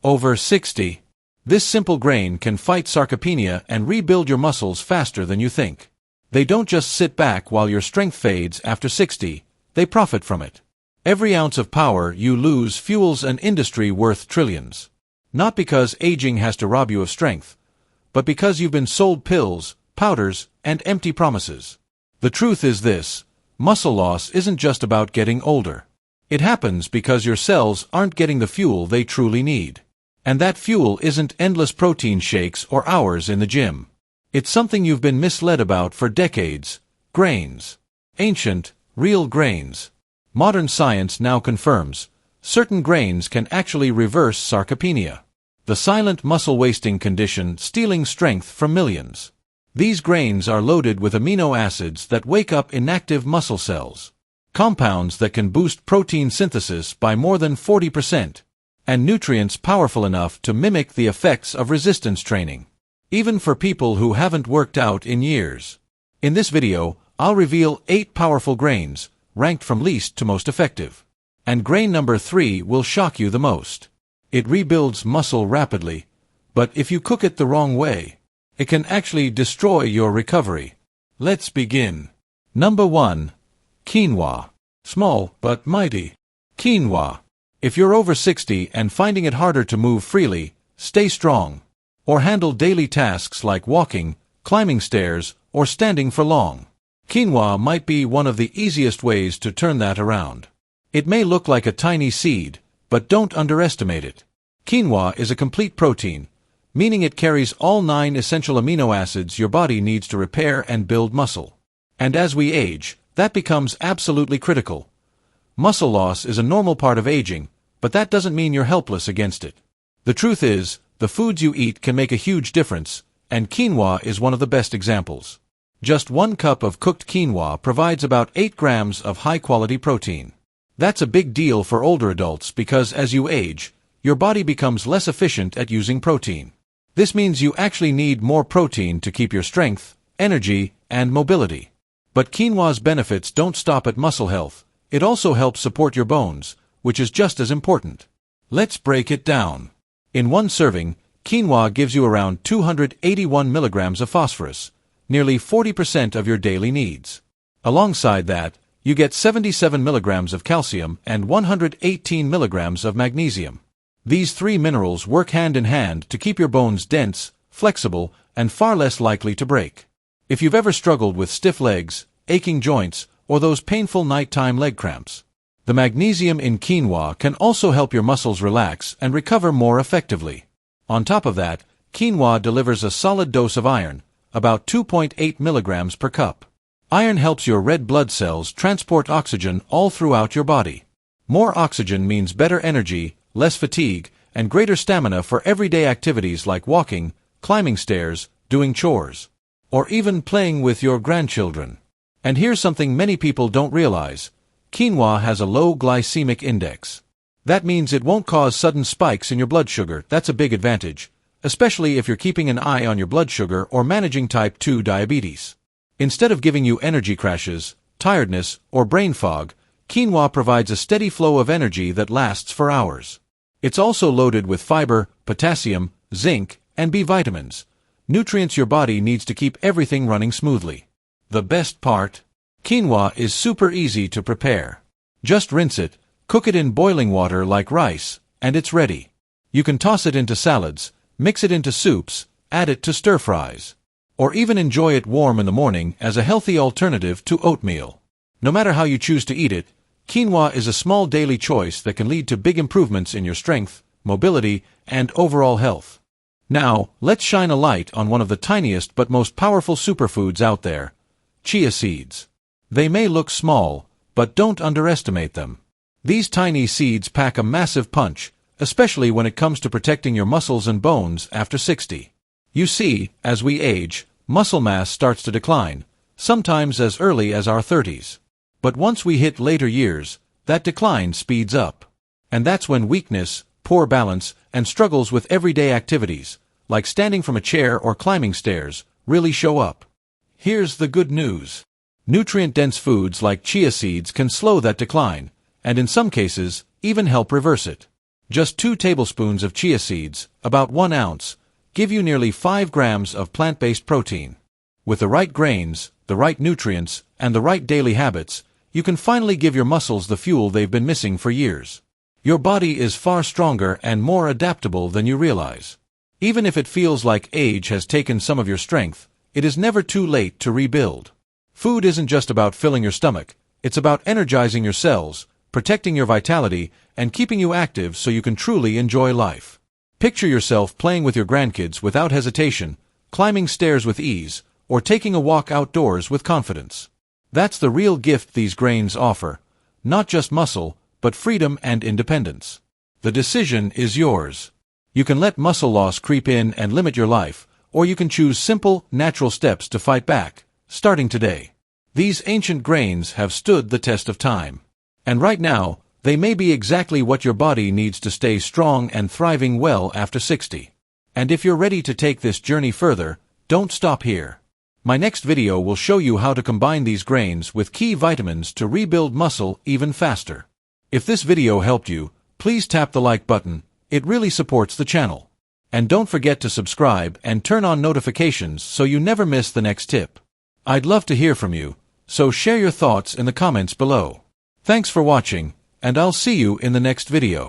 Over 60. This simple grain can fight sarcopenia and rebuild your muscles faster than you think. They don't just sit back while your strength fades after 60, they profit from it. Every ounce of power you lose fuels an industry worth trillions. Not because aging has to rob you of strength, but because you've been sold pills, powders, and empty promises. The truth is this: muscle loss isn't just about getting older. It happens because your cells aren't getting the fuel they truly need. And that fuel isn't endless protein shakes or hours in the gym. It's something you've been misled about for decades: grains. Ancient, real grains. Modern science now confirms certain grains can actually reverse sarcopenia, the silent muscle-wasting condition stealing strength from millions. These grains are loaded with amino acids that wake up inactive muscle cells, compounds that can boost protein synthesis by more than 40%, and nutrients powerful enough to mimic the effects of resistance training, even for people who haven't worked out in years. In this video, I'll reveal 8 powerful grains, ranked from least to most effective. And grain number 3 will shock you the most. It rebuilds muscle rapidly, but if you cook it the wrong way, it can actually destroy your recovery. Let's begin. Number 1. Quinoa. Small but mighty. Quinoa. If you're over 60 and finding it harder to move freely, stay strong, or handle daily tasks like walking, climbing stairs, or standing for long, quinoa might be one of the easiest ways to turn that around. It may look like a tiny seed, but don't underestimate it. Quinoa is a complete protein, meaning it carries all 9 essential amino acids your body needs to repair and build muscle. And as we age, that becomes absolutely critical. Muscle loss is a normal part of aging, but that doesn't mean you're helpless against it. The truth is, the foods you eat can make a huge difference, and quinoa is one of the best examples. Just 1 cup of cooked quinoa provides about 8 grams of high-quality protein. That's a big deal for older adults because as you age, your body becomes less efficient at using protein. This means you actually need more protein to keep your strength, energy, and mobility. But quinoa's benefits don't stop at muscle health. It also helps support your bones, which is just as important. Let's break it down. In 1 serving, quinoa gives you around 281 milligrams of phosphorus, nearly 40% of your daily needs. Alongside that, you get 77 milligrams of calcium and 118 milligrams of magnesium. These 3 minerals work hand in hand to keep your bones dense, flexible, and far less likely to break. If you've ever struggled with stiff legs, aching joints, or those painful nighttime leg cramps, the magnesium in quinoa can also help your muscles relax and recover more effectively. On top of that, quinoa delivers a solid dose of iron, about 2.8 milligrams per cup. Iron helps your red blood cells transport oxygen all throughout your body. More oxygen means better energy, less fatigue, and greater stamina for everyday activities like walking, climbing stairs, doing chores, or even playing with your grandchildren. And here's something many people don't realize. Quinoa has a low glycemic index. That means it won't cause sudden spikes in your blood sugar. That's a big advantage, especially if you're keeping an eye on your blood sugar or managing type 2 diabetes. Instead of giving you energy crashes, tiredness, or brain fog, quinoa provides a steady flow of energy that lasts for hours. It's also loaded with fiber, potassium, zinc, and B vitamins, nutrients your body needs to keep everything running smoothly. The best part? Quinoa is super easy to prepare. Just rinse it, cook it in boiling water like rice, and it's ready. You can toss it into salads, mix it into soups, add it to stir-fries, or even enjoy it warm in the morning as a healthy alternative to oatmeal. No matter how you choose to eat it, quinoa is a small daily choice that can lead to big improvements in your strength, mobility, and overall health. Now, let's shine a light on one of the tiniest but most powerful superfoods out there: chia seeds. They may look small, but don't underestimate them. These tiny seeds pack a massive punch, especially when it comes to protecting your muscles and bones after 60. You see, as we age, muscle mass starts to decline, sometimes as early as our 30s. But once we hit later years, that decline speeds up. And that's when weakness, poor balance, and struggles with everyday activities, like standing from a chair or climbing stairs, really show up. Here's the good news. Nutrient-dense foods like chia seeds can slow that decline, and in some cases, even help reverse it. Just 2 tablespoons of chia seeds, about 1 ounce, give you nearly 5 grams of plant-based protein. With the right grains, the right nutrients, and the right daily habits, you can finally give your muscles the fuel they've been missing for years. Your body is far stronger and more adaptable than you realize. Even if it feels like age has taken some of your strength, it is never too late to rebuild. Food isn't just about filling your stomach, it's about energizing your cells, protecting your vitality, and keeping you active so you can truly enjoy life. Picture yourself playing with your grandkids without hesitation, climbing stairs with ease, or taking a walk outdoors with confidence. That's the real gift these grains offer, not just muscle, but freedom and independence. The decision is yours. You can let muscle loss creep in and limit your life, or you can choose simple, natural steps to fight back, starting today. These ancient grains have stood the test of time. And right now, they may be exactly what your body needs to stay strong and thriving well after 60. And if you're ready to take this journey further, don't stop here. My next video will show you how to combine these grains with key vitamins to rebuild muscle even faster. If this video helped you, please tap the like button, it really supports the channel. And don't forget to subscribe and turn on notifications so you never miss the next tip. I'd love to hear from you, so share your thoughts in the comments below. Thanks for watching, and I'll see you in the next video.